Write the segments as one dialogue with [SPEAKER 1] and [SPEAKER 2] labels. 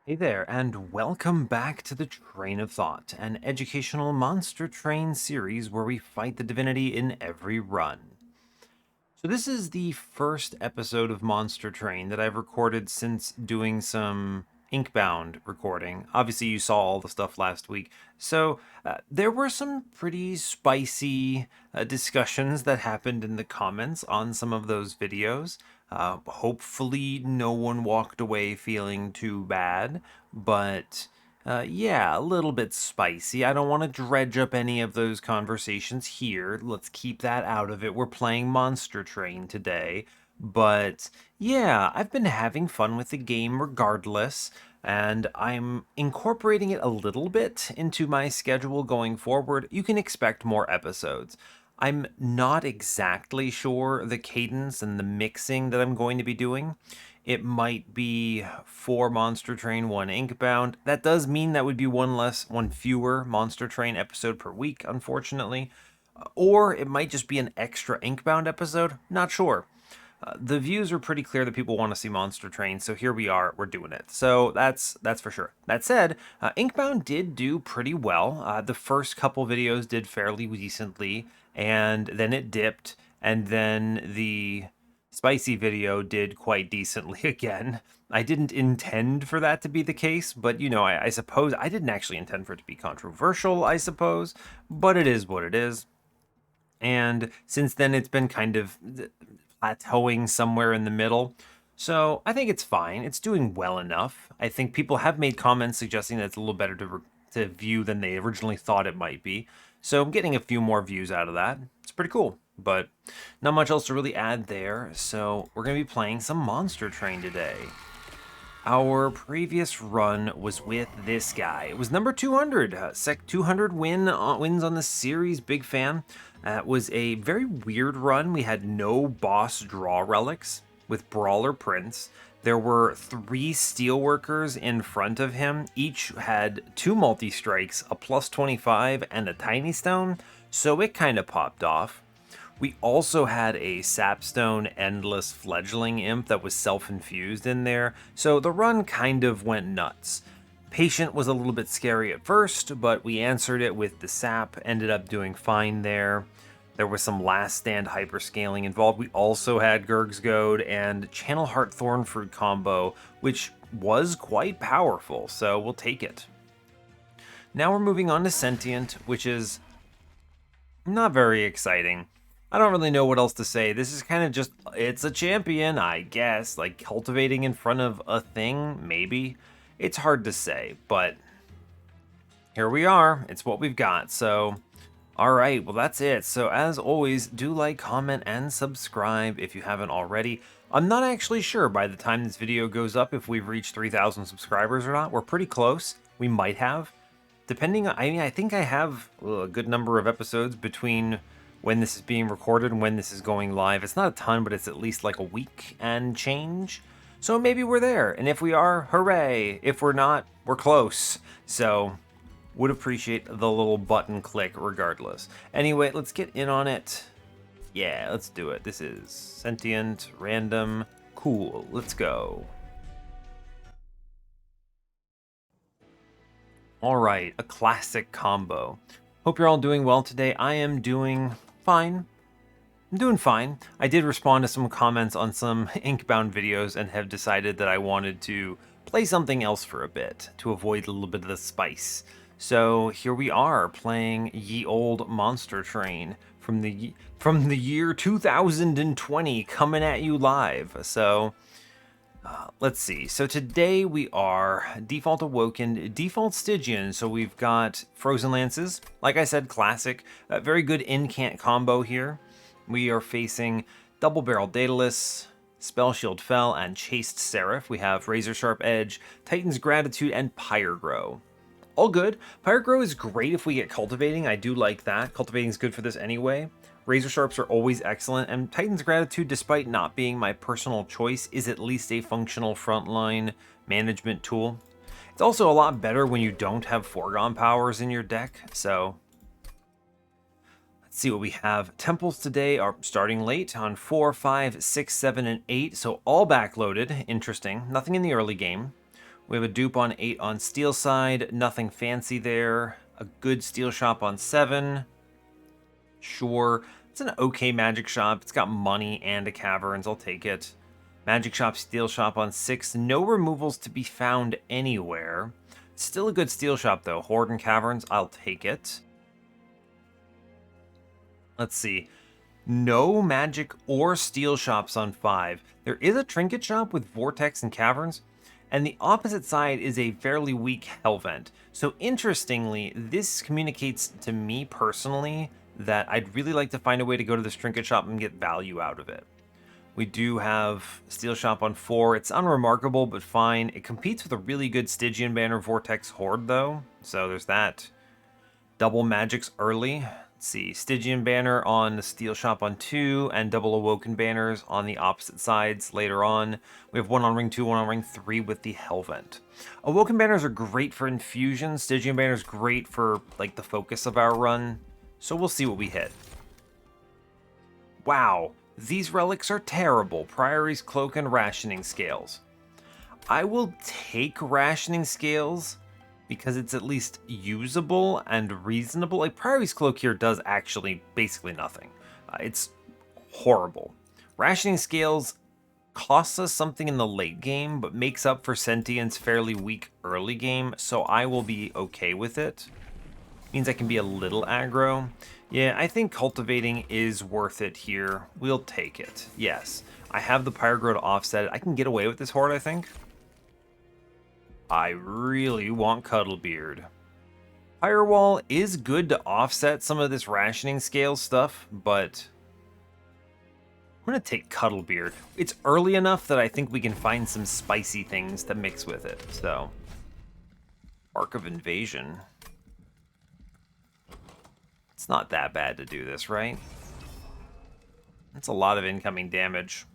[SPEAKER 1] Hey there, and welcome back to the Train of Thought, an educational monster train series where we fight the divinity in every run. So, this is the first episode of Monster Train that I've recorded since doing some Inkbound recording. Obviously, you saw all the stuff last week. So, there were some pretty spicy discussions that happened in the comments on some of those videos. Hopefully, no one walked away feeling too bad, but yeah, a little bit spicy. I don't want to dredge up any of those conversations here. Let's keep that out of it. We're playing Monster Train today. But yeah, I've been having fun with the game regardless, and I'm incorporating it a little bit into my schedule going forward. You can expect more episodes. I'm not exactly sure the cadence and the mixing that I'm going to be doing. It might be 4 Monster Train, 1 Inkbound. That does mean that would be one fewer Monster Train episode per week, unfortunately. Or it might just be an extra Inkbound episode. Not sure. The views are pretty clear that people want to see Monster Train, so here we are, we're doing it. So that's for sure. That said, Inkbound did do pretty well. The first couple videos did fairly decently, and then it dipped, and then the spicy video did quite decently again. I didn't intend for that to be the case, but I suppose I didn't actually intend for it to be controversial, I suppose, but it is what it is. And since then, it's been kind of plateauing somewhere in the middle. So I think it's fine. It's doing well enough. I think people have made comments suggesting that it's a little better to view than they originally thought it might be. So I'm getting a few more views out of that. It's pretty cool, but not much else to really add there. So we're going to be playing some Monster Train today. Our previous run was with this guy. It was number 200, 200 wins on the series. Big fan. It was a very weird run. We had no boss draw relics with Brawler Prince. There were 3 steelworkers in front of him. Each had 2 multi-strikes, a plus 25, and a tiny stone. So it kind of popped off. We also had a Sapstone Endless Fledgling Imp that was self-infused in there, so the run kind of went nuts. Patient was a little bit scary at first, but we answered it with the sap, ended up doing fine there. There was some last stand hyperscaling involved. We also had Gurg's Goad and Channel Heart Thornfruit combo, which was quite powerful, so we'll take it. Now we're moving on to Sentient, which is not very exciting. I don't really know what else to say. This is kind of just, it's a champion, I guess. Like, cultivating in front of a thing, maybe? It's hard to say, but here we are. It's what we've got, so... Alright, well that's it. So as always, do like, comment, and subscribe if you haven't already. I'm not actually sure by the time this video goes up if we've reached 3,000 subscribers or not. We're pretty close. We might have. Depending on, I think I have a good number of episodes between when this is being recorded and when this is going live. It's not a ton, but it's at least like a week and change. So maybe we're there. And if we are, hooray. If we're not, we're close. So would appreciate the little button click regardless. Anyway, let's get in on it. Yeah, let's do it. This is Sentient, random, cool. Let's go. All right, a classic combo. Hope you're all doing well today. I am doing fine. I'm doing fine. I did respond to some comments on some Inkbound videos and have decided that I wanted to play something else for a bit to avoid a little bit of the spice. So here we are playing Ye Olde Monster Train from the year 2020 coming at you live. So let's see. So today we are default Awoken, default Stygian. So we've got Frozen Lances. Like I said, classic. Very good incant combo here. We are facing Double Barrel Daedalus, Spell Shield Fell, and Chaste Seraph. We have Razor Sharp Edge, Titan's Gratitude, and Pyregrow. All good. Pyregrow is great if we get Cultivating. I do like that. Cultivating is good for this anyway. Razor Sharps are always excellent, and Titan's Gratitude, despite not being my personal choice, is at least a functional frontline management tool. It's also a lot better when you don't have foregone powers in your deck, so... Let's see what we have. Temples today are starting late on 4, 5, 6, 7, and 8, so all backloaded. Interesting. Nothing in the early game. We have a dupe on 8 on steel side. Nothing fancy there. A good steel shop on 7. Sure. It's an okay magic shop. It's got money and a caverns. I'll take it. Magic shop, steel shop on 6. No removals to be found anywhere. Still a good steel shop, though. Horde and caverns. I'll take it. Let's see. No magic or steel shops on 5. There is a trinket shop with vortex and caverns, and the opposite side is a fairly weak hellvent. So interestingly, this communicates to me personally that I'd really like to find a way to go to this trinket shop and get value out of it. We do have steel shop on 4. It's unremarkable, but fine. It competes with a really good Stygian banner vortex horde, though, so there's that. Double magics early. Let's see, Stygian banner on the steel shop on 2, and double Awoken banners on the opposite sides later on. We have one on ring 2, one on ring 3 with the Hellvent. Awoken banners are great for infusion. Stygian banners great for like the focus of our run. So we'll see what we hit. Wow, these relics are terrible. Priory's Cloak and Rationing Scales. I will take Rationing Scales because it's at least usable and reasonable. Like, Priory's Cloak here does actually basically nothing. It's horrible. Rationing Scales costs us something in the late game, but makes up for Sentient's fairly weak early game, so I will be okay with it. Means I can be a little aggro. Yeah, I think cultivating is worth it here. We'll take it. Yes, I have the Pyrogrow to offset it. I can get away with this horde, I think. I really want Cuddlebeard. Firewall is good to offset some of this rationing scale stuff, but I'm going to take Cuddlebeard. It's early enough that I think we can find some spicy things to mix with it, so. Arc of Invasion. It's not that bad to do this, right? That's a lot of incoming damage.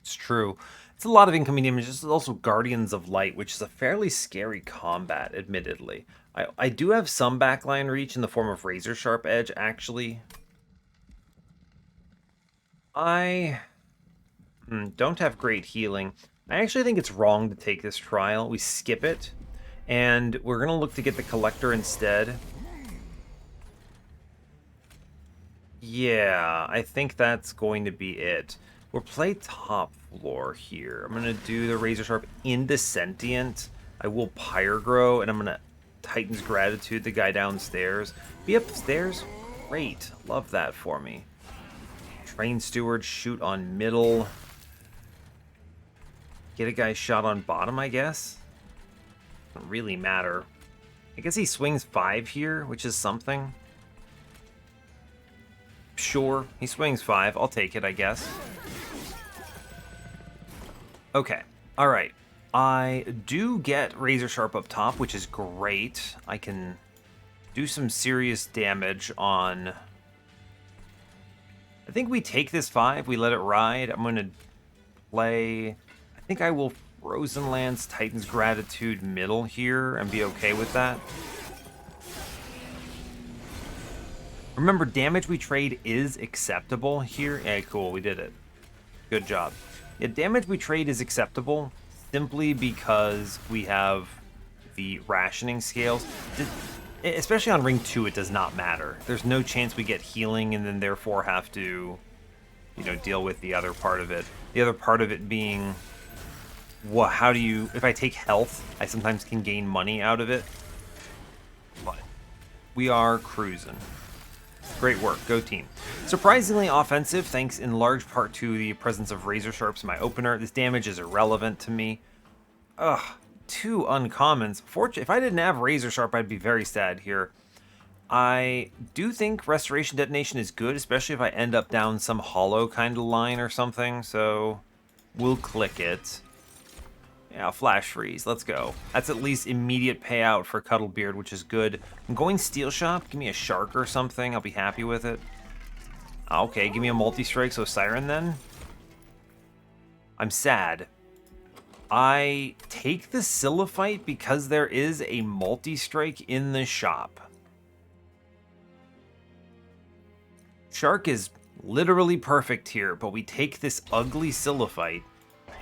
[SPEAKER 1] It's true. It's a lot of incoming damage. This is also Guardians of Light, which is a fairly scary combat, admittedly. I do have some backline reach in the form of Razor Sharp Edge, actually. I don't have great healing. I actually think it's wrong to take this trial. We skip it, and we're going to look to get the Collector instead. Yeah, I think that's going to be it. We'll play top floor here. I'm going to do the Razor Sharp into Sentient. I will Pyrogrow, and I'm going to Titan's Gratitude the guy downstairs. Be upstairs? Great. Love that for me. Train Steward, shoot on middle. Get a guy shot on bottom, I guess. Doesn't really matter. I guess he swings 5 here, which is something. Sure, he swings 5. I'll take it, I guess. Okay, alright. I do get Razor Sharp up top, which is great. I can do some serious damage on... I think we take this 5, we let it ride. I'm going to play... I think I will Frozen Lance Titan's Gratitude middle here and be okay with that. Remember, damage we trade is acceptable here. Yeah, cool, we did it. Good job. Yeah, damage we trade is acceptable simply because we have the rationing scales. Especially on ring 2, it does not matter. There's no chance we get healing and then therefore have to, you know, deal with the other part of it. The other part of it being, well, how do you, if I take health, I sometimes can gain money out of it. But we are cruising. Great work, go team. Surprisingly offensive, thanks in large part to the presence of Razor Sharps in my opener. This damage is irrelevant to me. Ugh, 2 uncommons. If I didn't have Razor Sharp, I'd be very sad here. I do think Restoration Detonation is good, especially if I end up down some hollow kind of line or something, so we'll click it. Yeah, Flash Freeze, let's go. That's at least immediate payout for Cuddlebeard, which is good. I'm going Steel Shop, give me a Shark or something, I'll be happy with it. Okay, give me a Multistrike, so Siren then. I'm sad. I take the Silliphite because there is a Multistrike in the shop. Shark is literally perfect here, but we take this ugly Silliphite.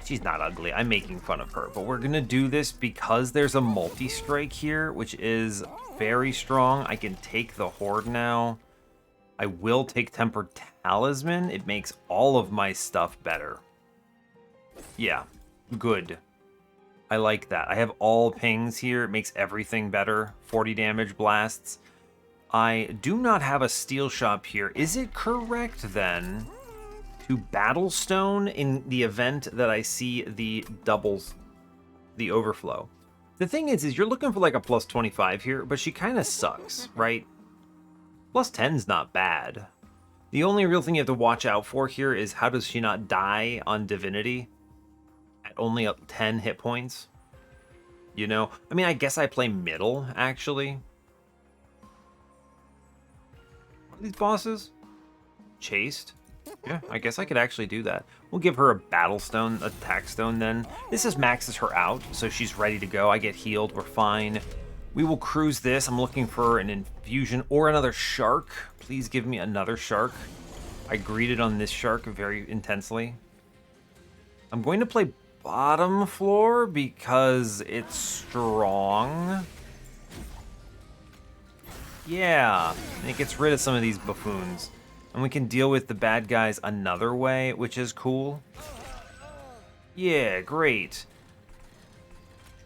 [SPEAKER 1] She's not ugly. I'm making fun of her. But we're going to do this because there's a multi-strike here, which is very strong. I can take the Horde now. I will take Tempered Talisman. It makes all of my stuff better. Yeah, good. I like that. I have all pings here. It makes everything better. 40 damage blasts. I do not have a steel shop here. Is it correct then to Battlestone in the event that I see the doubles, the overflow? The thing is you're looking for like a plus 25 here, but she kind of sucks, right? Plus 10's not bad. The only real thing you have to watch out for here is how does she not die on Divinity at only 10 hit points? You know? I mean, I guess I play middle, actually. What are these bosses? Chased? Yeah, I guess I could actually do that. We'll give her a battle stone, attack stone then. This just maxes her out, so she's ready to go. I get healed, we're fine. We will cruise this. I'm looking for an infusion or another shark. Please give me another shark. I greeted on this shark very intensely. I'm going to play bottom floor because it's strong. Yeah, it gets rid of some of these buffoons. And we can deal with the bad guys another way, which is cool. Yeah, great.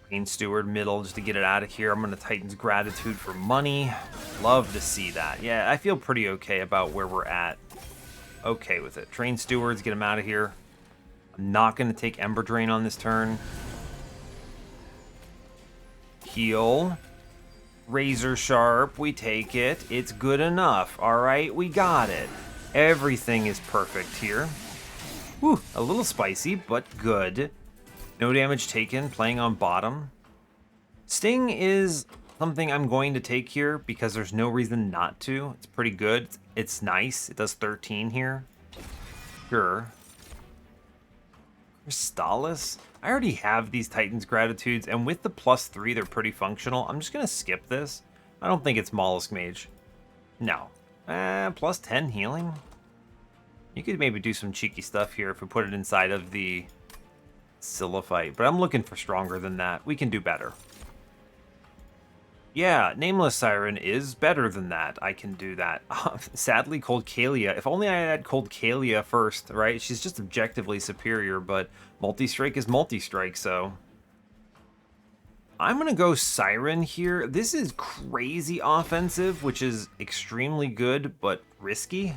[SPEAKER 1] Train Steward middle just to get it out of here. I'm going to Titan's Gratitude for money. Love to see that. Yeah, I feel pretty okay about where we're at. Okay with it. Train Stewards, get him out of here. I'm not going to take Ember Drain on this turn. Heal. Razor Sharp, we take it. It's good enough. All right, we got it. Everything is perfect here. Whew, a little spicy, but good. No damage taken, playing on bottom. Sting is something I'm going to take here because there's no reason not to. It's pretty good. It's nice. It does 13 here. Sure. Crystallis? I already have these Titan's Gratitudes, and with the +3, they're pretty functional. I'm just going to skip this. I don't think it's Mollusk Mage. No. +10 healing? You could maybe do some cheeky stuff here if we put it inside of the Siliphyte, but I'm looking for stronger than that. We can do better. Yeah, Nameless Siren is better than that. I can do that. Sadly, Cold Kalia. If only I had Cold Kalia first, right? She's just objectively superior, but Multistrike is Multistrike, so... I'm going to go Siren here. This is crazy offensive, which is extremely good, but risky.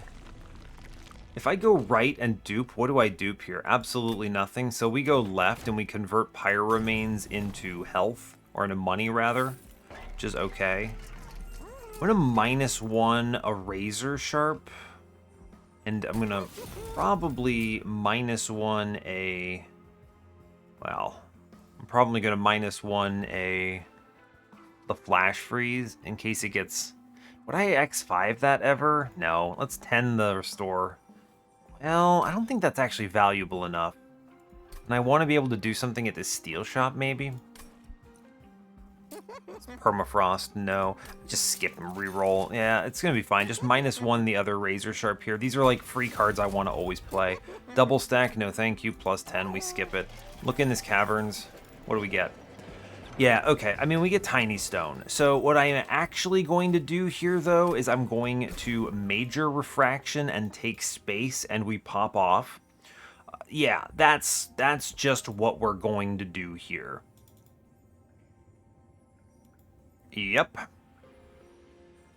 [SPEAKER 1] If I go right and dupe, what do I dupe here? Absolutely nothing. So we go left and we convert Pyro Remains into health, or into money rather, which is okay. I'm going to -1 a Razor Sharp, and I'm going to probably -1 a... Well, I'm probably going to -1 the Flash Freeze in case it gets... Would I X5 that ever? No. Let's 10 the Restore. Well, I don't think that's actually valuable enough. And I want to be able to do something at this steel shop, maybe? Permafrost, no. Just skip and reroll. Yeah, it's going to be fine. Just -1 the other Razor Sharp here. These are like free cards I want to always play. Double stack, no thank you. +10, we skip it. Look in this Caverns. What do we get? Yeah, okay. I mean, we get Tiny Stone. So what I am actually going to do here, though, is I'm going to Major Refraction and take space, and we pop off. Yeah, that's just what we're going to do here. Yep.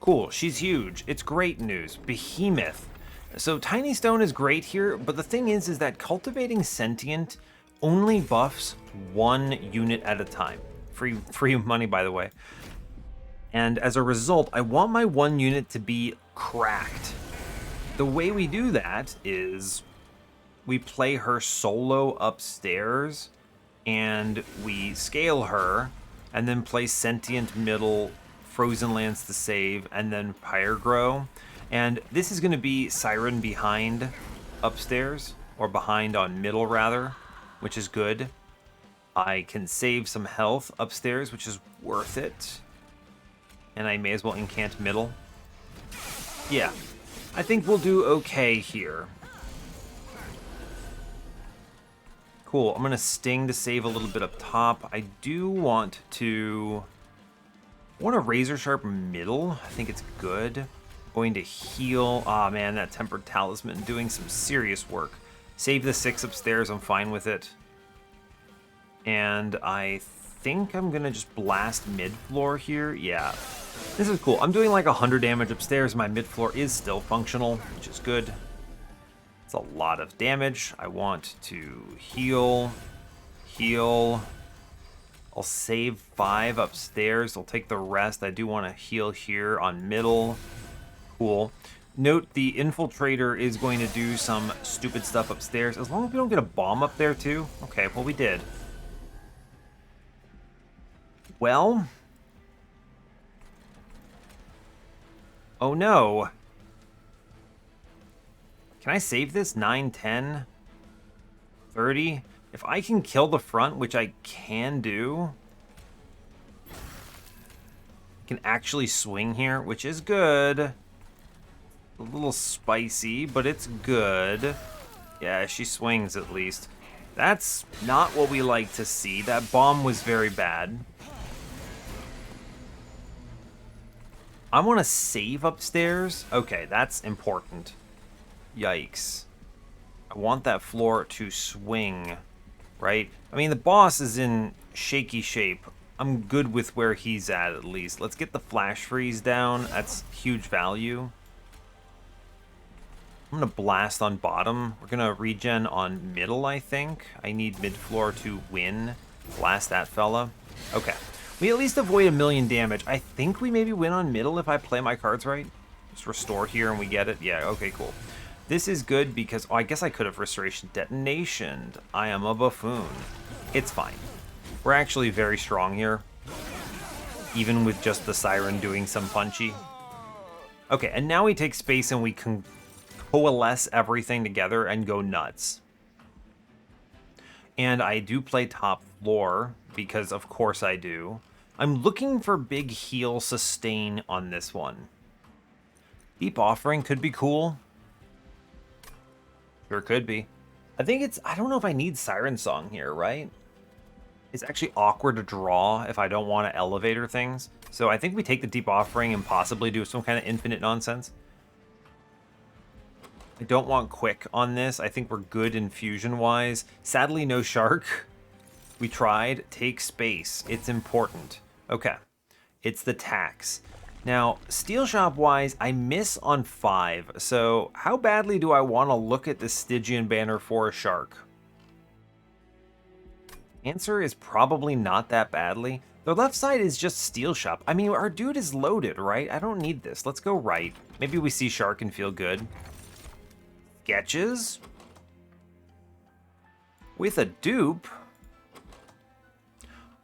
[SPEAKER 1] Cool, she's huge. It's great news. Behemoth. So Tiny Stone is great here, but the thing is that Cultivating Sentient only buffs 1 unit at a time. Free money, by the way. And as a result, I want my 1 unit to be cracked. The way we do that is we play her solo upstairs, and we scale her, and then play Sentient middle, Frozen Lands to save, and then Pyrogrow. And this is going to be Siren behind upstairs, or behind on middle rather, which is good. I can save some health upstairs, which is worth it. And I may as well incant middle. Yeah, I think we'll do okay here. Cool. I'm going to sting to save a little bit up top. I do want to... I want a razor sharp middle. I think it's good. Going to heal. Ah, man, that tempered talisman doing some serious work. Save the 6 upstairs. I'm fine with it. And I think I'm going to just blast mid-floor here. Yeah. This is cool. I'm doing like 100 damage upstairs. My mid-floor is still functional, which is good. It's a lot of damage. I want to heal. Heal. I'll save 5 upstairs. I'll take the rest. I do want to heal here on middle. Cool. Note the infiltrator is going to do some stupid stuff upstairs. As long as we don't get a bomb up there too. Okay, well we did. Well. Oh no. Can I save this? 9, 10, 30? If I can kill the front, which I can do, I can actually swing here, which is good. A little spicy, but it's good. Yeah, she swings at least. That's not what we like to see. That bomb was very bad. I want to save upstairs. Okay, that's important. Yikes. I want that floor to swing, right? I mean, the boss is in shaky shape. I'm good with where he's at least. Let's get the flash freeze down. That's huge value. I'm going to blast on bottom. We're going to regen on middle, I think. I need mid-floor to win. Blast that fella. Okay. We at least avoid 1,000,000 damage. I think we maybe win on middle if I play my cards right. Just restore here and we get it. Yeah, okay, cool. This is good because... Oh, I guess I could have Restoration Detonationed. I am a buffoon. It's fine. We're actually very strong here. Even with just the Siren doing some punchy. Okay, and now we take space and we can coalesce everything together and go nuts. And I do play top floor because of course I do. I'm looking for big heal sustain on this one. Deep Offering could be cool. Sure could be. I think it's... I don't know if I need Siren Song here, right? It's actually awkward to draw if I don't want to elevator things. So I think we take the Deep Offering and possibly do some kind of infinite nonsense. I don't want quick on this. I think we're good infusion-wise. Sadly, no shark. We tried. Take space. It's important. Okay. It's the tax. Now, Steel Shop-wise, I miss on 5. So how badly do I want to look at the Stygian banner for a shark? Answer is probably not that badly. The left side is just Steel Shop. I mean, our dude is loaded, right? I don't need this. Let's go right. Maybe we see shark and feel good. Sketches? With a dupe?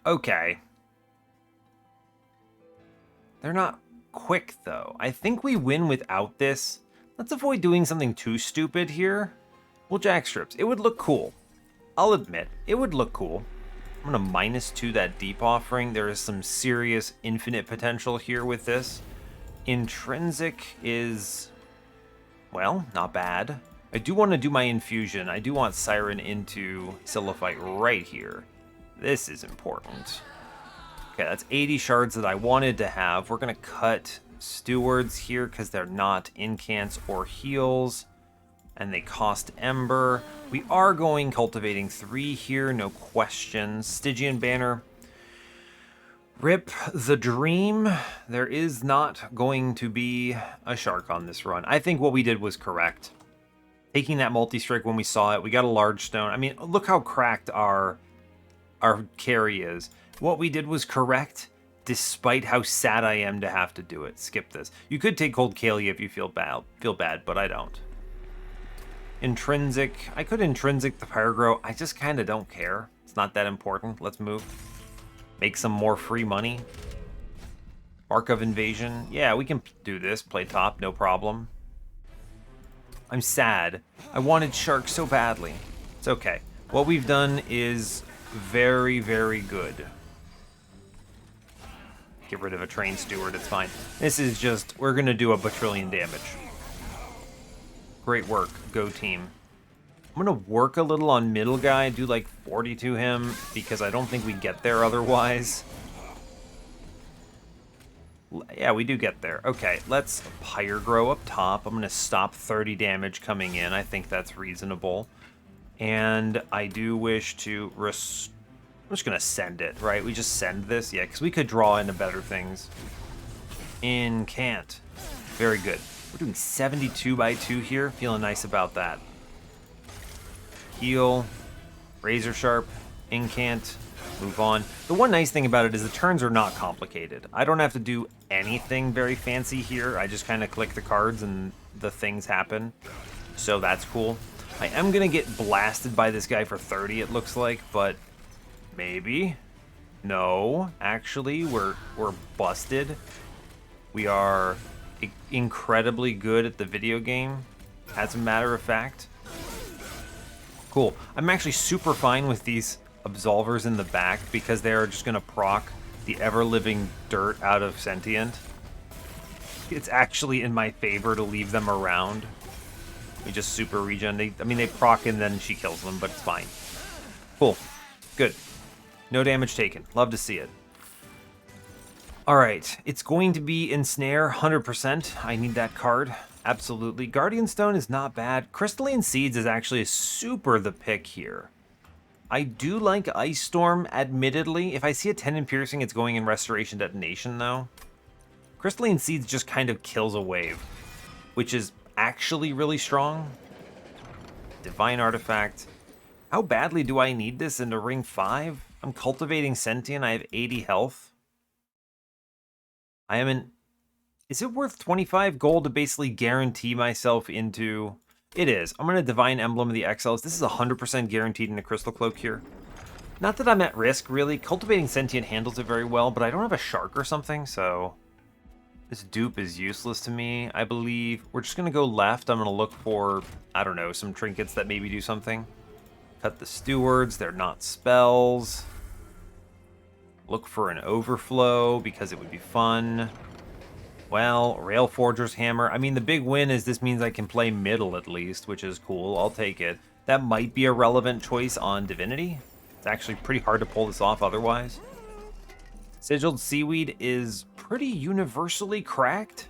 [SPEAKER 1] Okay. They're not quick, though. I think we win without this. Let's avoid doing something too stupid here. We'll jack strips. It would look cool. I'll admit, it would look cool. I'm going to -2 that Deep Offering. There is some serious infinite potential here with this. Intrinsic is, well, not bad. I do want to do my infusion. I do want Siren into Silliphite right here. This is important. Okay, that's 80 shards that I wanted to have. We're going to cut Stewards here because they're not incants or heals. And they cost Ember. We are going Cultivating 3 here, no questions. Stygian Banner. Rip the dream. There is not going to be a shark on this run. I think what we did was correct. Taking that multi-strike when we saw it, we got a large stone. I mean, look how cracked our carry is. What we did was correct, despite how sad I am to have to do it. Skip this. You could take Cold Kalia if you feel bad, but I don't. Intrinsic. I could Intrinsic the Pyrogrow. I just kind of don't care. It's not that important. Let's move. Make some more free money. Mark of Invasion. Yeah, we can do this. Play top, no problem. I'm sad. I wanted Shark so badly. It's okay. What we've done is very, very good. Get rid of a Train Steward, it's fine. This is just, we're going to do a bajillion damage. Great work. Go team. I'm going to work a little on middle guy, do like 40 to him, because I don't think we get there otherwise. Yeah, we do get there. Okay, let's Pyre Grow up top. I'm going to stop 30 damage coming in. I think that's reasonable. And I do wish to... I'm just going to send it, right? We just send this? Yeah, because we could draw into better things. Incant. Very good. We're doing 72 by 2 here. Feeling nice about that. Heal. Razor Sharp. Incant. Move on. The one nice thing about it is the turns are not complicated. I don't have to do anything very fancy here. I just kind of click the cards and the things happen. So that's cool. I am going to get blasted by this guy for 30, it looks like, but maybe. No, actually, we're busted. We are incredibly good at the video game, as a matter of fact. Cool. I'm actually super fine with these absolvers in the back because they are just going to proc the ever-living dirt out of Sentient. It's actually in my favor to leave them around. We just super regen. They proc and then she kills them, but it's fine. Cool. Good. No damage taken. Love to see it. Alright, it's going to be Ensnare, 100%. I need that card. Absolutely. Guardian Stone is not bad. Crystalline Seeds is actually super the pick here. I do like Ice Storm, admittedly. If I see a Tendon Piercing, it's going in Restoration Detonation, though. Crystalline Seeds just kind of kills a wave, which is actually really strong. Divine Artifact. How badly do I need this into Ring 5? I'm cultivating Sentient. I have 80 health. I am in... Is it worth 25 gold to basically guarantee myself into... It is. I'm going to Divine Emblem of the Exiles. This is 100% guaranteed in a Crystal Cloak here. Not that I'm at risk, really. Cultivating Sentient handles it very well, but I don't have a Shark or something, so... This dupe is useless to me, I believe. We're just going to go left. I'm going to look for, I don't know, some trinkets that maybe do something. Cut the Stewards. They're not spells. Look for an Overflow, because it would be fun. Well, Railforger's Hammer. I mean, the big win is this means I can play middle at least, which is cool. I'll take it. That might be a relevant choice on Divinity. It's actually pretty hard to pull this off otherwise. Sigiled Seaweed is pretty universally cracked.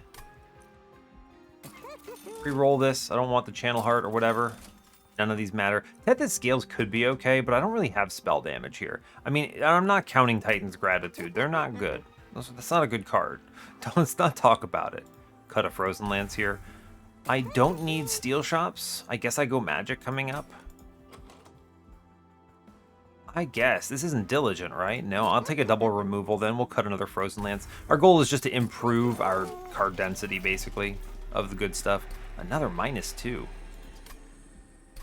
[SPEAKER 1] Pre-roll this. I don't want the Channel Heart or whatever. None of these matter. Tethys Scales could be okay, but I don't really have spell damage here. I mean, I'm not counting Titan's Gratitude. They're not good. That's not a good card. Let's not talk about it. Cut a Frozen Lance here. I don't need Steel Shops. I guess I go Magic coming up. I guess. This isn't Diligent, right? No, I'll take a double removal, then we'll cut another Frozen Lance. Our goal is just to improve our card density, basically, of the good stuff. Another -2.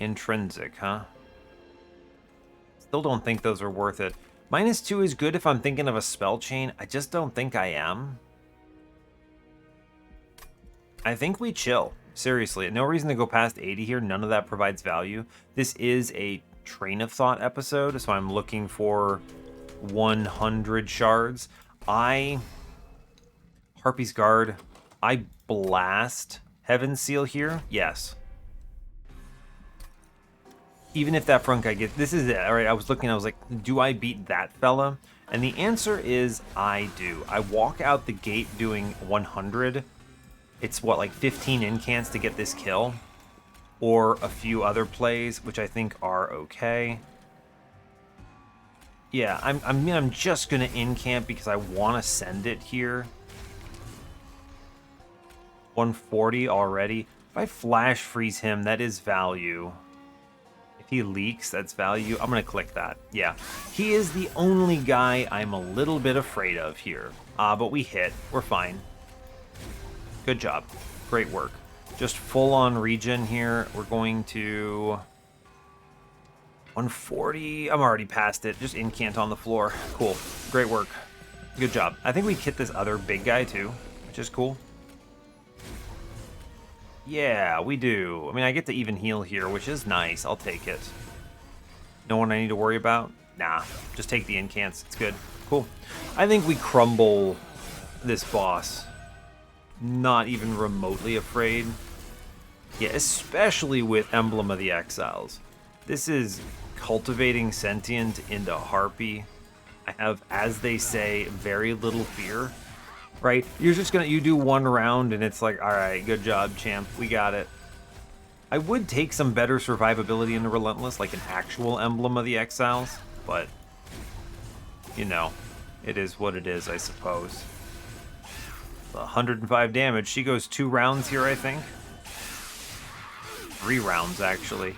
[SPEAKER 1] Intrinsic, huh? Still don't think those are worth it. -2 is good if I'm thinking of a spell chain. I just don't think I am. I think we chill. Seriously, no reason to go past 80 here. None of that provides value. This is a Train of Thought episode, so I'm looking for 100 shards. Harpy's Guard. I blast Heaven's Seal here. Yes. Even if that front guy gets... This is it. All right, I was looking, I was like, do I beat that fella? And the answer is I do. I walk out the gate doing 100. It's what, like 15 incants to get this kill? Or a few other plays, which I think are okay. Yeah, I'm just gonna incamp because I want to send it here. 140 already. If I flash freeze him, that is value. If he leaks, that's value. I'm gonna click that. Yeah, he is the only guy I'm a little bit afraid of here. But we hit. We're fine. Good job. Great work. Just full on regen here. We're going to 140. I'm already past it. Just incant on the floor. Cool. Great work. Good job. I think we hit this other big guy too, which is cool. Yeah, we do. I mean, I get to even heal here, which is nice. I'll take it. No one I need to worry about? Nah. Just take the incants. It's good. Cool. I think we crumble this boss. Not even remotely afraid. Yeah, especially with Emblem of the Exiles. This is cultivating sentient into harpy. I have, as they say, very little fear, right? You're just gonna, you do one round and it's like, all right, good job, champ, we got it. I would take some better survivability in the Relentless, like an actual emblem of the Exiles, but, you know, it is what it is, I suppose. 105 damage. She goes 2 rounds here, I think. 3 rounds, actually.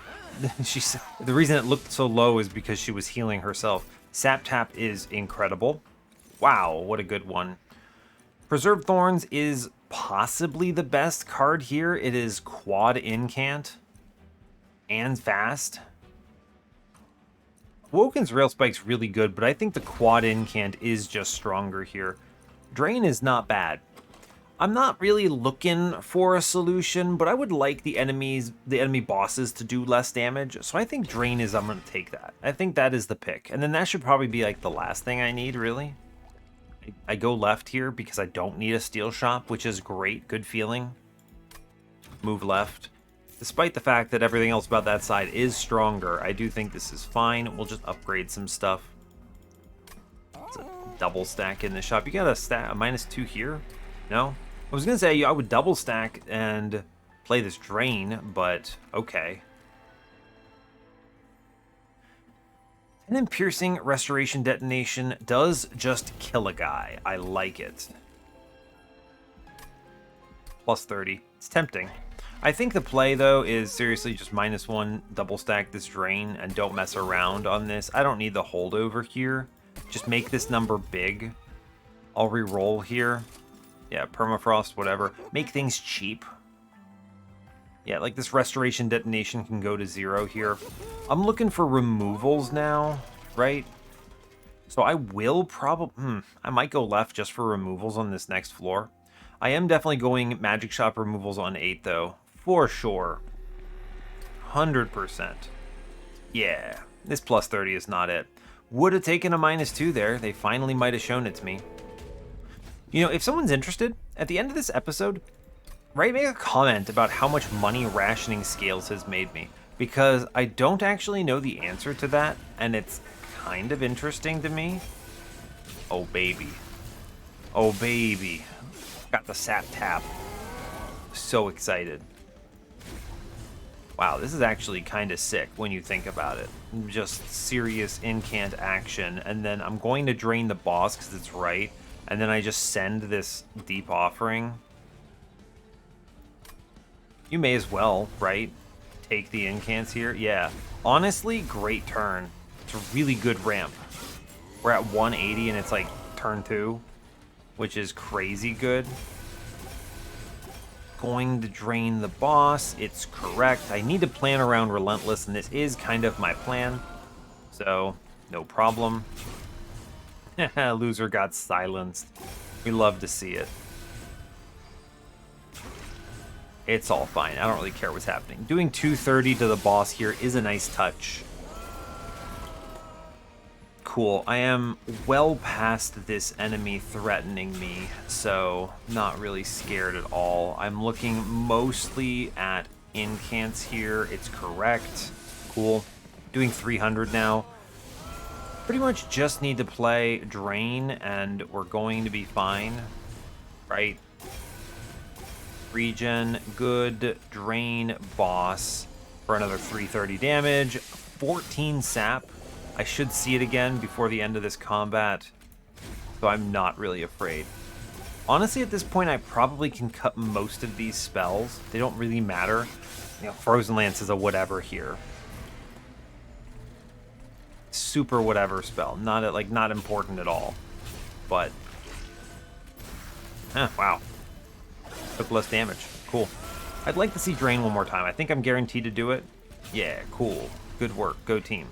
[SPEAKER 1] The reason it looked so low is because she was healing herself. Sap Tap is incredible. Wow, what a good one. Preserved Thorns is possibly the best card here. It is quad incant and fast. Awoken's Rail Spike's really good, but I think the quad incant is just stronger here. Drain is not bad. I'm not really looking for a solution, but I would like the enemy bosses to do less damage. So I think Drain is, I'm going to take that. I think that is the pick. And then that should probably be like the last thing I need, really. I go left here because I don't need a Steel Shop, which is great. Good feeling. Move left. Despite the fact that everything else about that side is stronger, I do think this is fine. We'll just upgrade some stuff. It's a double stack in the shop. You got a -2 here? No? I was going to say I would double stack and play this Drain, but okay. And Piercing Restoration Detonation does just kill a guy. I like it. Plus 30. It's tempting. I think the play, though, is seriously just -1, double stack this Drain, and don't mess around on this. I don't need the holdover here. Just make this number big. I'll re-roll here. Yeah, permafrost, whatever. Make things cheap. Yeah, like this restoration detonation can go to 0 here. I'm looking for removals now, right? So I will probably... I might go left just for removals on this next floor. I am definitely going magic shop removals on 8, though. For sure. 100%. Yeah, this plus 30 is not it. Would have taken a -2 there. They finally might have shown it to me. You know, if someone's interested, at the end of this episode, make a comment about how much money rationing scales has made me. Because I don't actually know the answer to that, and it's kind of interesting to me. Oh, baby. Oh, baby. Got the Sap Tap. So excited. Wow, this is actually kind of sick when you think about it. Just serious incant action, and then I'm going to drain the boss because it's right. And then I just send this Deep Offering. You may as well, right? Take the incants here. Yeah. Honestly, great turn. It's a really good ramp. We're at 180 and it's like turn 2, which is crazy good. Going to drain the boss. It's correct. I need to plan around Relentless, and this is kind of my plan. So, no problem. Loser got silenced. We love to see it. It's all fine. I don't really care what's happening. Doing 230 to the boss here is a nice touch. Cool. I am well past this enemy threatening me, so not really scared at all. I'm looking mostly at incants here. It's correct. Cool. Doing 300 now. Pretty much just need to play Drain, and we're going to be fine, right? Regen, good, Drain, boss for another 330 damage, 14 sap. I should see it again before the end of this combat, so I'm not really afraid. Honestly, at this point, I probably can cut most of these spells. They don't really matter. You know, Frozen Lance is a whatever here. Super whatever spell, not important at all, but wow, took less damage. Cool. I'd like to see Drain one more time. I think I'm guaranteed to do it. Yeah, cool, good work, go team.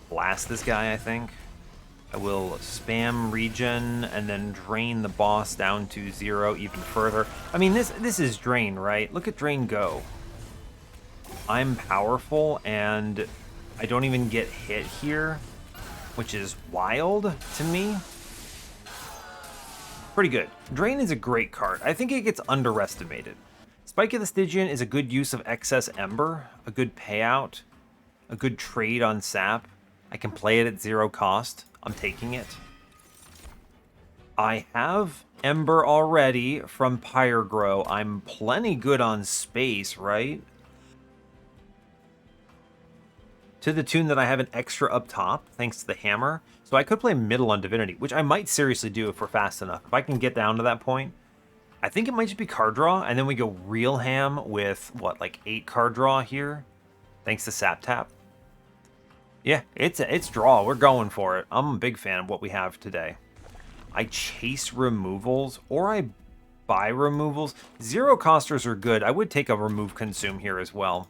[SPEAKER 1] Blast this guy. I think I will spam regen and then drain the boss down to 0 even further. I mean, this is Drain, right? Look at Drain go. I'm powerful and I don't even get hit here, which is wild to me. Pretty good. Drain is a great card. I think it gets underestimated. Spike of the Stygian is a good use of excess Ember, a good payout, a good trade on sap. I can play it at 0 cost. I'm taking it. I have Ember already from Pyregrow. I'm plenty good on space, right? To the tune that I have an extra up top, thanks to the hammer. So I could play middle on Divinity, which I might seriously do if we're fast enough. If I can get down to that point. I think it might just be card draw, and then we go real ham with, what, like 8 card draw here? Thanks to Sap Tap. Yeah, it's draw. We're going for it. I'm a big fan of what we have today. I chase removals, or I buy removals. 0 costers are good. I would take a remove consume here as well.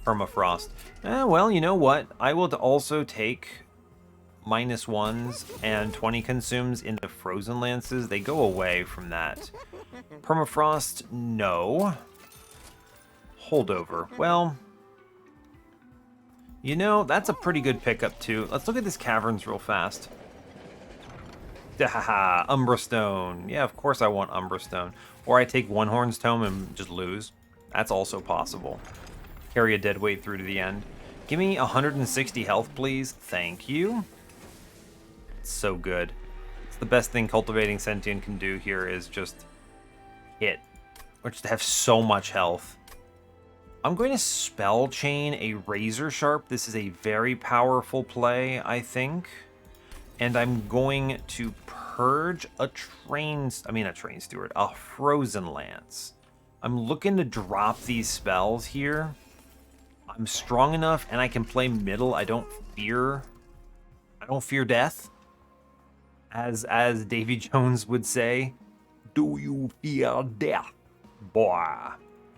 [SPEAKER 1] Permafrost. Well, you know what? I will also take -1s and 20 consumes into Frozen Lances. They go away from that. Permafrost, no. Holdover. Well, you know, that's a pretty good pickup too. Let's look at this Caverns real fast. Haha, Umbra Stone. Yeah, of course I want Umbra Stone. Or I take One Horn's Tome and just lose. That's also possible. Carry a dead weight through to the end. Give me 160 health, please. Thank you. It's so good. It's the best thing Cultivating Sentient can do here is just hit. Or just have so much health. I'm going to Spell Chain a Razor Sharp. This is a very powerful play, I think. And I'm going to purge a Train Steward, a Frozen Lance. I'm looking to drop these spells here. I'm strong enough and I can play middle. I don't fear death. As Davy Jones would say, do you fear death, boy?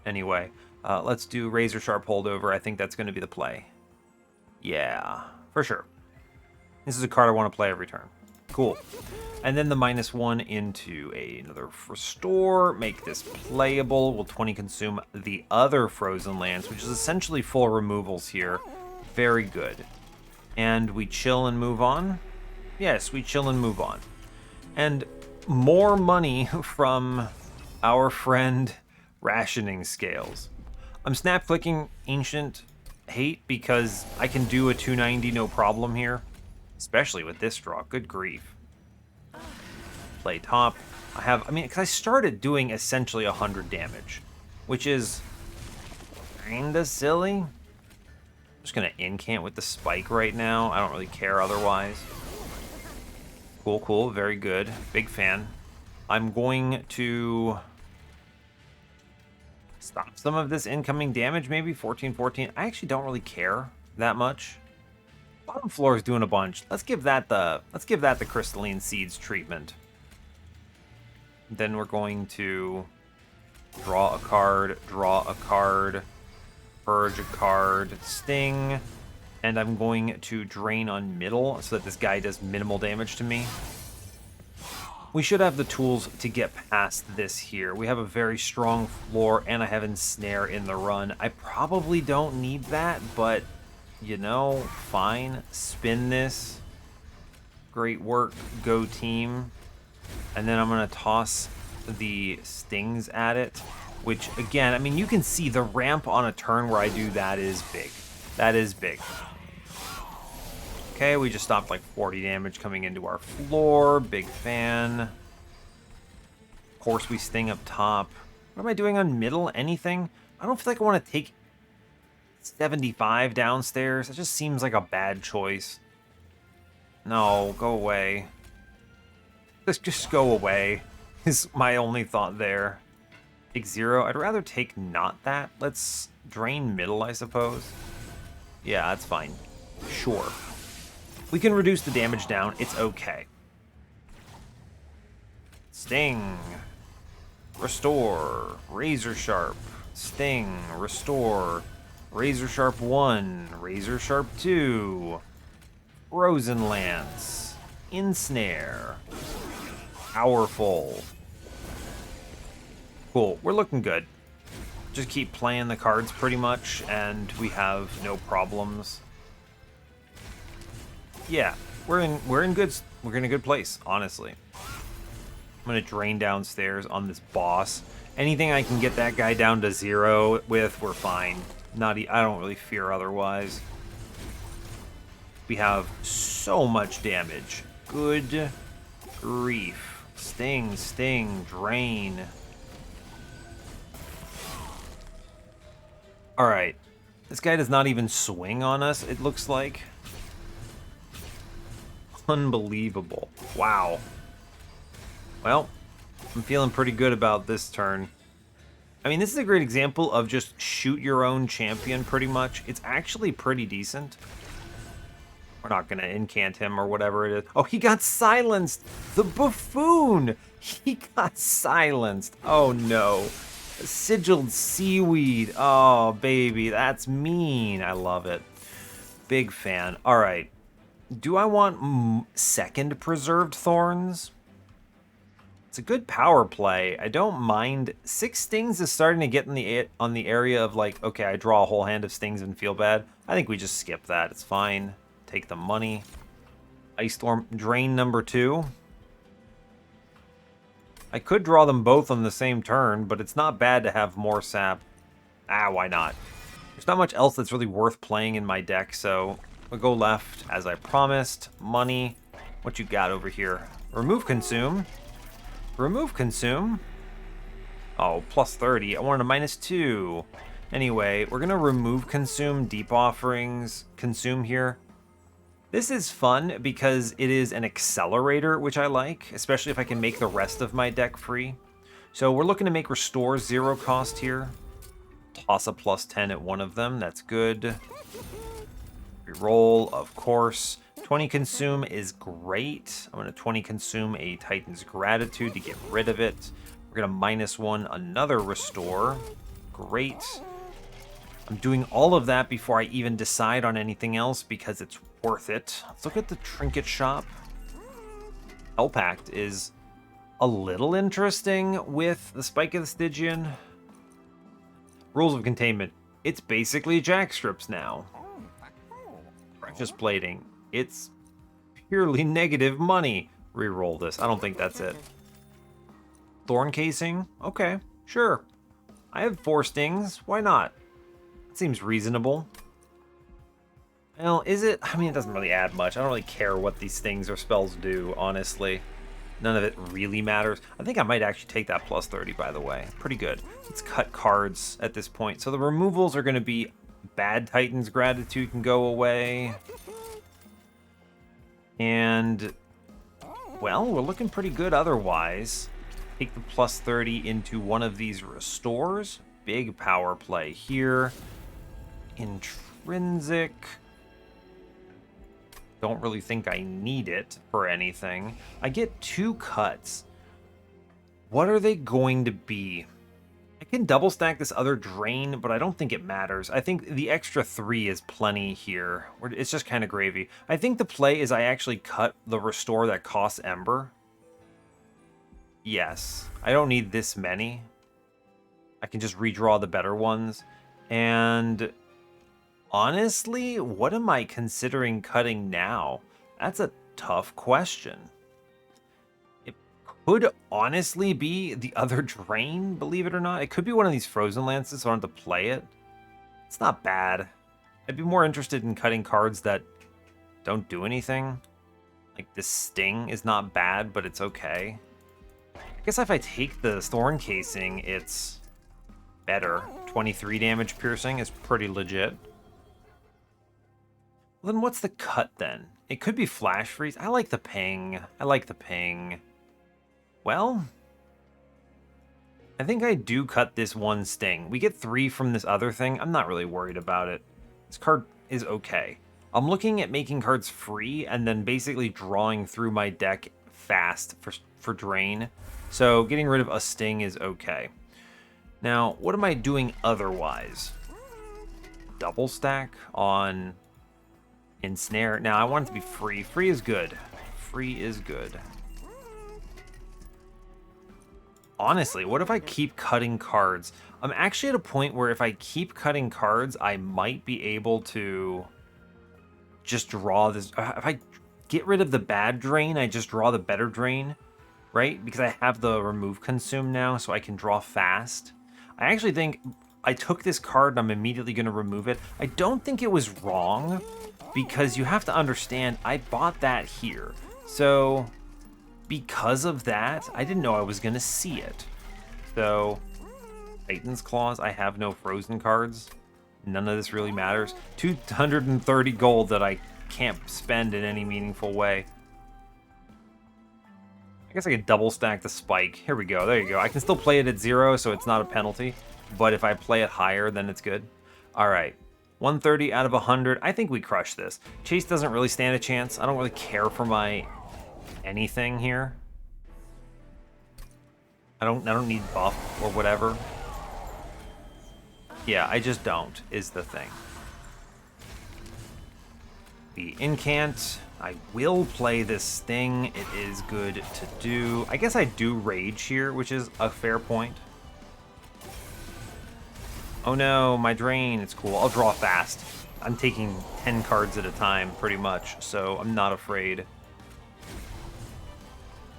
[SPEAKER 1] Anyway, let's do Razor Sharp Holdover. I think that's going to be the play. Yeah, for sure. This is a card I want to play every turn. Cool. And then the -1 into another Restore. Make this playable. Will 20 consume the other Frozen Lands, which is essentially full removals here. Very good. And we chill and move on. Yes, we chill and move on. And more money from our friend Rationing Scales. I'm snap clicking Ancient Hate because I can do a 290 no problem here. Especially with this draw. Good grief. Play top. Because I started doing essentially 100 damage, which is kinda silly. I'm just gonna incant with the spike right now. I don't really care otherwise. Cool, cool, very good. Big fan. I'm going to stop some of this incoming damage, maybe 14-14. I actually don't really care that much. Bottom floor is doing a bunch. Let's give that the Crystalline Seeds treatment. Then we're going to draw a card, purge a card, sting, and I'm going to drain on middle so that this guy does minimal damage to me. We should have the tools to get past this here. We have a very strong floor, and I have Ensnare in the run. I probably don't need that, but, you know, fine. Spin this. Great work, go team. And then I'm going to toss the stings at it, which, again, I mean, you can see the ramp on a turn where I do that is big. That is big. Okay, we just stopped like 40 damage coming into our floor. Big fan. Of course, we sting up top. What am I doing on middle? Anything? I don't feel like I want to take 75 downstairs. It just seems like a bad choice. No, go away. Just go away is my only thought there. Take 0. I'd rather take not that. Let's drain middle, I suppose. Yeah, that's fine. Sure. We can reduce the damage down. It's okay. Sting. Restore. Razor Sharp. Sting. Restore. Razor Sharp 1. Razor Sharp 2. Frozen Lance. Ensnare. Powerful. Cool. We're looking good. Just keep playing the cards pretty much, and we have no problems. Yeah, we're in a good place, honestly. I'm going to drain downstairs on this boss. Anything I can get that guy down to 0 with, we're fine. I don't really fear otherwise. We have so much damage. Good grief. Sting, sting, drain. Alright. This guy does not even swing on us, it looks like. Unbelievable. Wow. Well, I'm feeling pretty good about this turn. I mean, this is a great example of just shoot your own champion, pretty much. It's actually pretty decent. We're not going to incant him or whatever it is. Oh, he got silenced! The buffoon! He got silenced. Oh, no. Sigiled seaweed. Oh, baby, that's mean. I love it. Big fan. All right. Do I want second preserved thorns? It's a good power play. I don't mind. 6 stings is starting to get on the area of like, okay, I draw a whole hand of stings and feel bad. I think we just skip that. It's fine. Take the money. Ice Storm drain number 2. I could draw them both on the same turn, but it's not bad to have more sap. Why not? There's not much else that's really worth playing in my deck, so we'll go left as I promised. Money. What you got over here? Remove consume. Remove consume. Oh, plus 30. I wanted a -2. Anyway, we're going to remove consume, deep offerings, consume here. This is fun because it is an accelerator, which I like, especially if I can make the rest of my deck free. So we're looking to make restore 0 cost here. Toss a +10 at one of them. That's good. Reroll, of course. 20 consume is great. I'm going to 20 consume a Titan's Gratitude to get rid of it. We're going to -1 another restore. Great. I'm doing all of that before I even decide on anything else because it's worth it. Let's look at the trinket shop. Hellpact is a little interesting with the Spike of the Stygian. Rules of Containment. It's basically jack strips now. Precious plating. It's purely negative money. Reroll this. I don't think that's it. Thorn casing? Okay, sure. I have 4 stings. Why not? It seems reasonable. Well, is it? I mean, it doesn't really add much. I don't really care what these things or spells do, honestly. None of it really matters. I think I might actually take that plus 30, by the way. Pretty good. Let's cut cards at this point. So the removals are going to be Bad Titan's Gratitude can go away. And, well, we're looking pretty good otherwise. Take the plus 30 into one of these restores. Big power play here. Intrinsic. Don't really think I need it for anything. I get 2 cuts. What are they going to be? I can double stack this other drain, but I don't think it matters. I think the extra 3 is plenty here. It's just kind of gravy. I think the play is I actually cut the restore that costs Ember. Yes. I don't need this many. I can just redraw the better ones. And honestly, what am I considering cutting now? That's a tough question. It could honestly be the other drain, believe it or not. It could be one of these Frozen Lances, so I don't have to play it. It's not bad. I'd be more interested in cutting cards that don't do anything. Like this Sting is not bad, but it's okay. I guess if I take the Thorn Casing, it's better. 23 damage piercing is pretty legit. Well, then what's the cut then? It could be Flash Freeze. I like the ping. I like the ping. Well, I think I do cut this one Sting. We get 3 from this other thing. I'm not really worried about it. This card is okay. I'm looking at making cards free and then basically drawing through my deck fast for drain. So getting rid of a Sting is okay. Now, what am I doing otherwise? Double stack on Ensnare. Now, I want it to be free. Free is good. Free is good. Honestly, what if I keep cutting cards? I'm actually at a point where if I keep cutting cards, I might be able to just draw this. If I get rid of the bad drain, I just draw the better drain. right? Because I have the remove consume now, so I can draw fast. I actually think I took this card and I'm immediately going to remove it. I don't think it was wrong, because you have to understand, I bought that here. So because of that, I didn't know I was going to see it. So Titan's Claws, I have no frozen cards. None of this really matters. 230 gold that I can't spend in any meaningful way. I guess I could double stack the spike. Here we go. There you go. I can still play it at 0, so it's not a penalty. But if I play it higher, then it's good. All right. 130 out of 100. I think we crush this. Chase doesn't really stand a chance. I don't really care for my anything here. I don't need buff or whatever. Yeah, I just don't, is the thing. The incant, I will play this thing. It is good to do. I guess I do rage here, which is a fair point. Oh no, my drain, it's cool. I'll draw fast. I'm taking 10 cards at a time, pretty much, so I'm not afraid.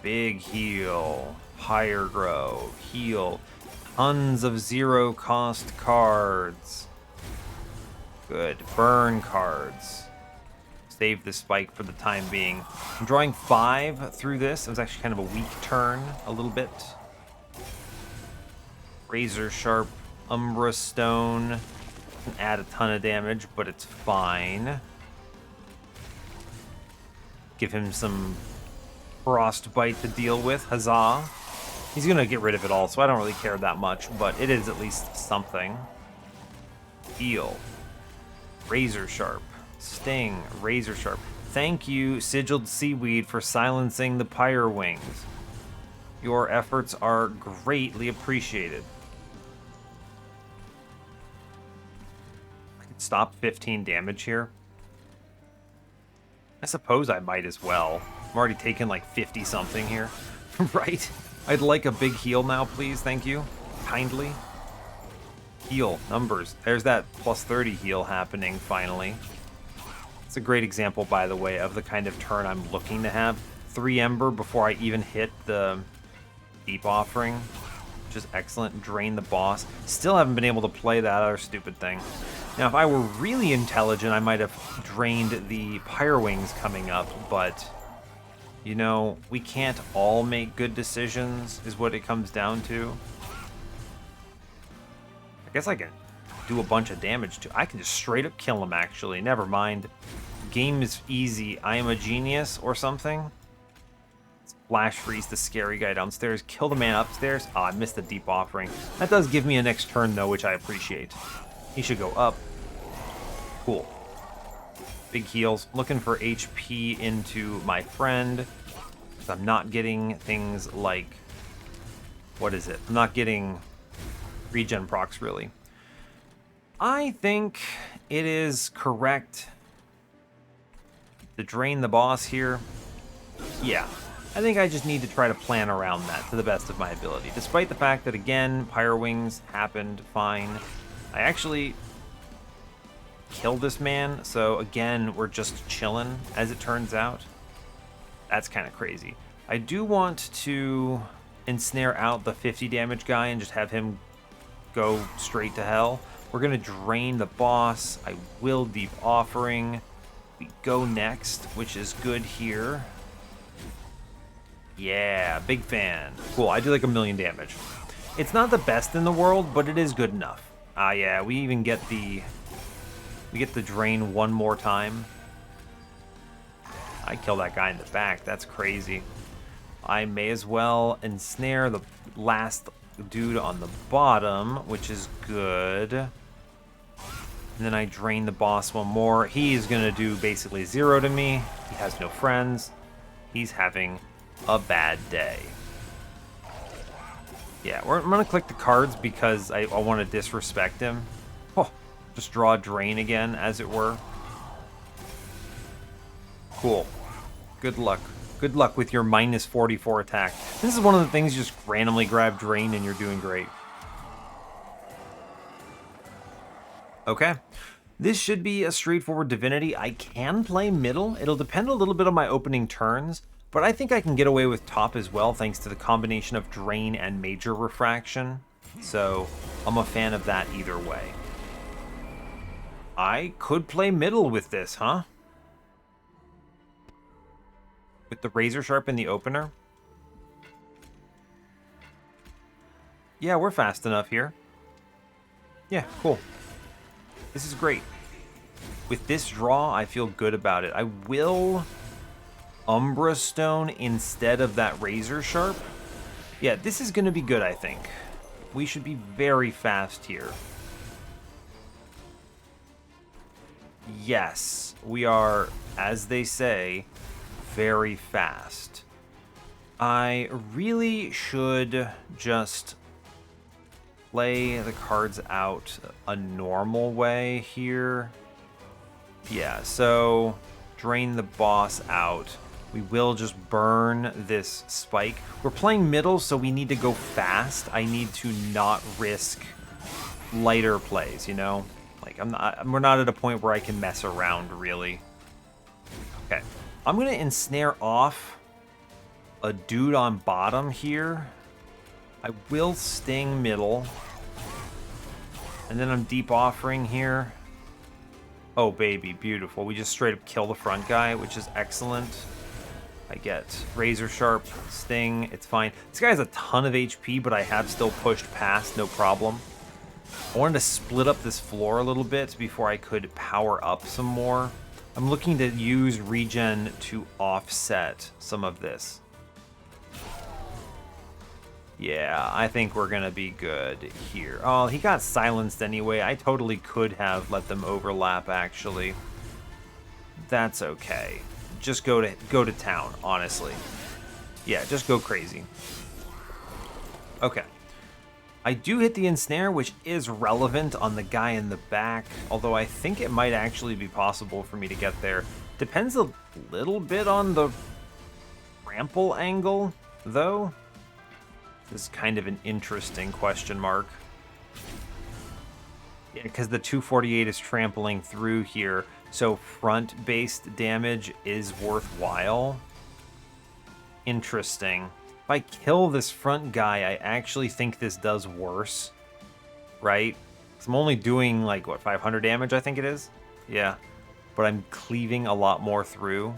[SPEAKER 1] Big heal, higher grow, heal. Tons of 0-cost cards. Good. Burn cards. Save the spike for the time being. I'm drawing 5 through this. It was actually kind of a weak turn, a little bit. Razor Sharp, Umbra Stone. Doesn't add a ton of damage, but it's fine. Give him some Frostbite to deal with. Huzzah. He's going to get rid of it all, so I don't really care that much, but it is at least something. Heal. Razor Sharp. Sting. Razor Sharp. Thank you, Sigiled Seaweed, for silencing the Pyre Wings. Your efforts are greatly appreciated. I could stop 15 damage here. I suppose I might as well. I'm already taking like 50-something here. Right? I'd like a big heal now, please. Thank you. Kindly. Heal. Numbers. There's that plus 30 heal happening, finally. It's a great example, by the way, of the kind of turn I'm looking to have. 3 Ember before I even hit the Deep Offering, which is excellent. Drain the boss. Still haven't been able to play that other stupid thing. Now, if I were really intelligent, I might have drained the Pyre Wings coming up, but... you know, we can't all make good decisions, is what it comes down to. I guess I can do a bunch of damage to... I can just straight up kill him, actually. Never mind. Game is easy. I am a genius or something. Flash freeze the scary guy downstairs. Kill the man upstairs. Ah, I missed the Deep Offering. That does give me a next turn, though, which I appreciate. He should go up. Cool. Big heals. Looking for HP into my friend. I'm not getting things like... what is it? I'm not getting regen procs, really. I think it is correct to drain the boss here. Yeah. I think I just need to try to plan around that to the best of my ability. Despite the fact that, again, Pyre Wings happened fine. I actually killed this man, so again, we're just chilling, as it turns out. That's kind of crazy. I do want to ensnare out the 50 damage guy and just have him go straight to hell. We're going to drain the boss. I will Deep Offering. We go next, which is good here. Yeah, big fan. Cool, I do like 1,000,000 damage. It's not the best in the world, but it is good enough. Ah, yeah, we even get the... we get the drain one more time. I kill that guy in the back. That's crazy. I may as well ensnare the last dude on the bottom, which is good. And then I drain the boss one more. He's going to do basically 0 to me. He has no friends. He's having a bad day. Yeah, I'm going to click the cards because I want to disrespect him. Oh, just draw a drain again, as it were. Cool. Good luck. Good luck with your minus 44 attack. This is one of the things, you just randomly grab drain and you're doing great. Okay. This should be a straightforward Divinity. I can play middle. It'll depend a little bit on my opening turns. But I think I can get away with top as well, thanks to the combination of drain and major refraction. So I'm a fan of that either way. I could play middle with this, huh? With the razor sharp in the opener. Yeah, we're fast enough here. Yeah, cool. This is great. With this draw, I feel good about it. I will Umbra Stone instead of that razor sharp. Yeah, this is going to be good, I think. We should be very fast here. Yes, we are, as they say, very fast. I really should just play the cards out a normal way here. Yeah, so drain the boss out. We will just burn this spike. We're playing middle, so we need to go fast. I need to not risk lighter plays, you know? Like, we're not at a point where I can mess around, really. Okay, I'm gonna ensnare off a dude on bottom here. I will sting middle. And then I'm deep offering here. Oh, baby, beautiful. We just straight up kill the front guy, which is excellent. I get razor sharp, sting, it's fine. This guy has a ton of HP, but I have still pushed past, no problem. I wanted to split up this floor a little bit before I could power up some more. I'm looking to use regen to offset some of this. Yeah, I think we're gonna be good here. Oh, he got silenced anyway. I totally could have let them overlap, actually. That's okay. Just go to town, honestly. Yeah, just go crazy. Okay. I do hit the ensnare, which is relevant on the guy in the back, although I think it might actually be possible for me to get there. Depends a little bit on the trample angle, though. This is kind of an interesting question mark. Yeah, because the 248 is trampling through here, so front-based damage is worthwhile. Interesting. If I kill this front guy, I actually think this does worse, right? Because I'm only doing, like, what, 500 damage, I think it is? Yeah. But I'm cleaving a lot more through.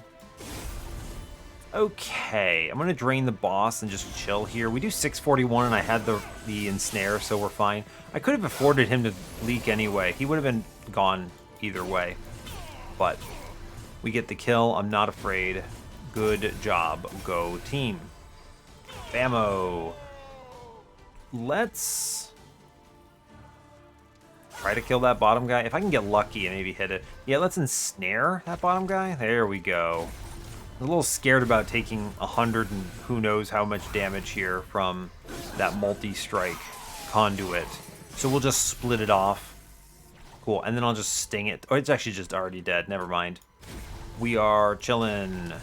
[SPEAKER 1] Okay, I'm going to drain the boss and just chill here. We do 641, and I had the ensnare, so we're fine. I could have afforded him to leak anyway. He would have been gone either way. But we get the kill. I'm not afraid. Good job. Go team. Bammo. Let's try to kill that bottom guy. If I can get lucky and maybe hit it. Yeah, let's ensnare that bottom guy. There we go. I'm a little scared about taking 100 and who knows how much damage here from that multi-strike conduit. So we'll just split it off. Cool, and then I'll just sting it. Oh, it's actually just already dead. Never mind. We are chilling.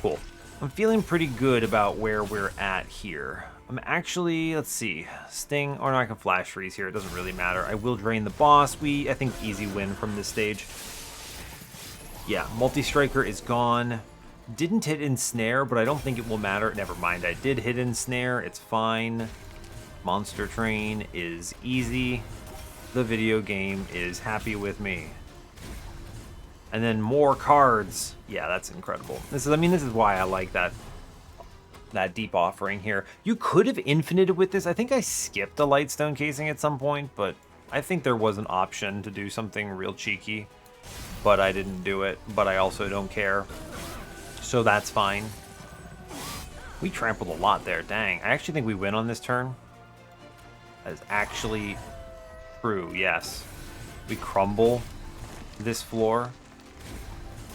[SPEAKER 1] Cool. I'm feeling pretty good about where we're at here. I'm actually, let's see, sting, or no, I can flash freeze here. It doesn't really matter. I will drain the boss. I think, easy win from this stage. Yeah, multi-striker is gone. Didn't hit ensnare, but I don't think it will matter. Never mind, I did hit ensnare. It's fine. Monster Train is easy. The video game is happy with me. And then more cards. Yeah, that's incredible. This is why I like that deep offering here. You could have infinited with this. I think I skipped a Lightstone casing at some point, but I think there was an option to do something real cheeky. But I didn't do it, but I also don't care. So that's fine. We trampled a lot there, dang. I actually think we win on this turn. That is actually true, yes. We crumble this floor.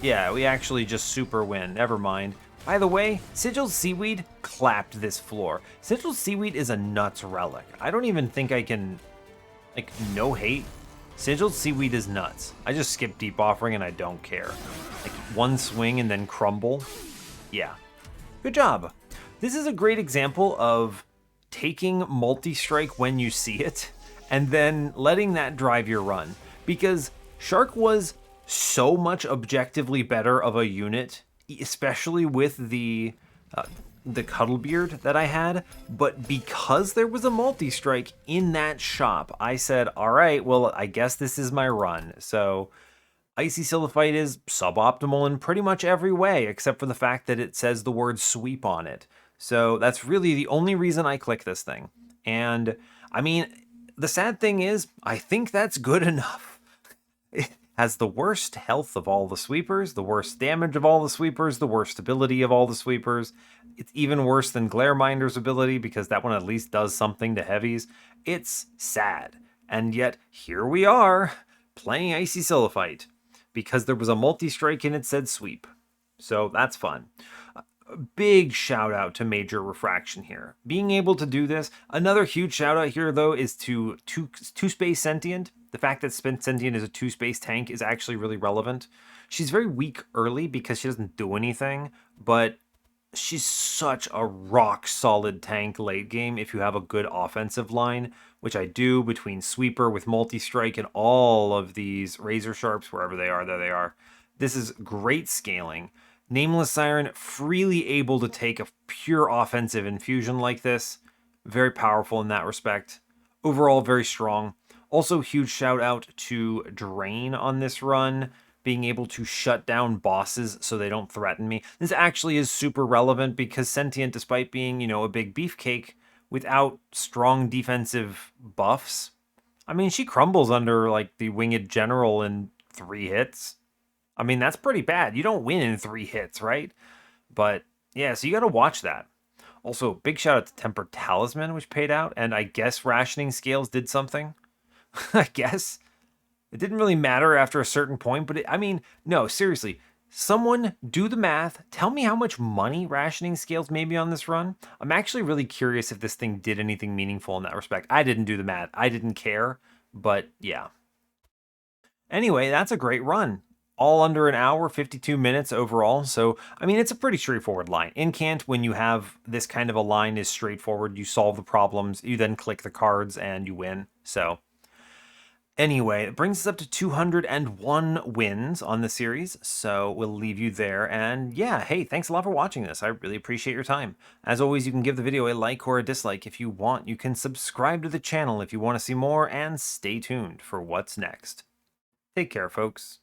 [SPEAKER 1] Yeah, we actually just super win, never mind. By the way, Sigil's Seaweed clapped this floor. Sigil's Seaweed is a nuts relic. I don't even think I can, like, no hate. Sigil's Seaweed is nuts. I just skip deep offering and I don't care. Like, one swing and then crumble. Yeah. Good job. This is a great example of taking multi-strike when you see it and then letting that drive your run. Because Shark was so much objectively better of a unit especially with the cuddle beard that I had. But because there was a multi-strike in that shop, I said, all right, well, I guess this is my run. So Icy Silliphite is suboptimal in pretty much every way, except for the fact that it says the word sweep on it. So that's really the only reason I click this thing. And I mean, the sad thing is, I think that's good enough. It has the worst health of all the sweepers, the worst damage of all the sweepers, the worst ability of all the sweepers. It's even worse than Glareminder's ability because that one at least does something to heavies. It's sad. And yet, here we are, playing Icy Silliphite because there was a multi-strike and it said sweep. So that's fun. Big shout out to Major Refraction here. Being able to do this. Another huge shout out here, though, is to Two Space Sentient. The fact that Sentient is a 2-space tank is actually really relevant. She's very weak early because she doesn't do anything, but she's such a rock solid tank late game if you have a good offensive line, which I do between Sweeper with Multi-Strike and all of these Razor Sharps, wherever they are, there they are. This is great scaling. Nameless Siren, freely able to take a pure offensive infusion like this. Very powerful in that respect. Overall, very strong. Also, huge shout out to Drain on this run, being able to shut down bosses so they don't threaten me. This actually is super relevant because Sentient, despite being, a big beefcake, without strong defensive buffs, I mean, she crumbles under, like, the Winged General in 3 hits. I mean, that's pretty bad. You don't win in 3 hits, right? But, yeah, so you gotta watch that. Also, big shout out to Tempered Talisman, which paid out, and I guess Rationing Scales did something. I guess. It didn't really matter after a certain point, but I mean, no, seriously. Someone do the math. Tell me how much money Rationing Scales made me on this run. I'm actually really curious if this thing did anything meaningful in that respect. I didn't do the math. I didn't care, but yeah. Anyway, that's a great run. All under an hour, 52 minutes overall. So, I mean, it's a pretty straightforward line. Incant, when you have this kind of a line, is straightforward. You solve the problems, you then click the cards, and you win. So, anyway, it brings us up to 201 wins on the series. So, we'll leave you there. And yeah, hey, thanks a lot for watching this. I really appreciate your time. As always, you can give the video a like or a dislike if you want. You can subscribe to the channel if you want to see more, and stay tuned for what's next. Take care, folks.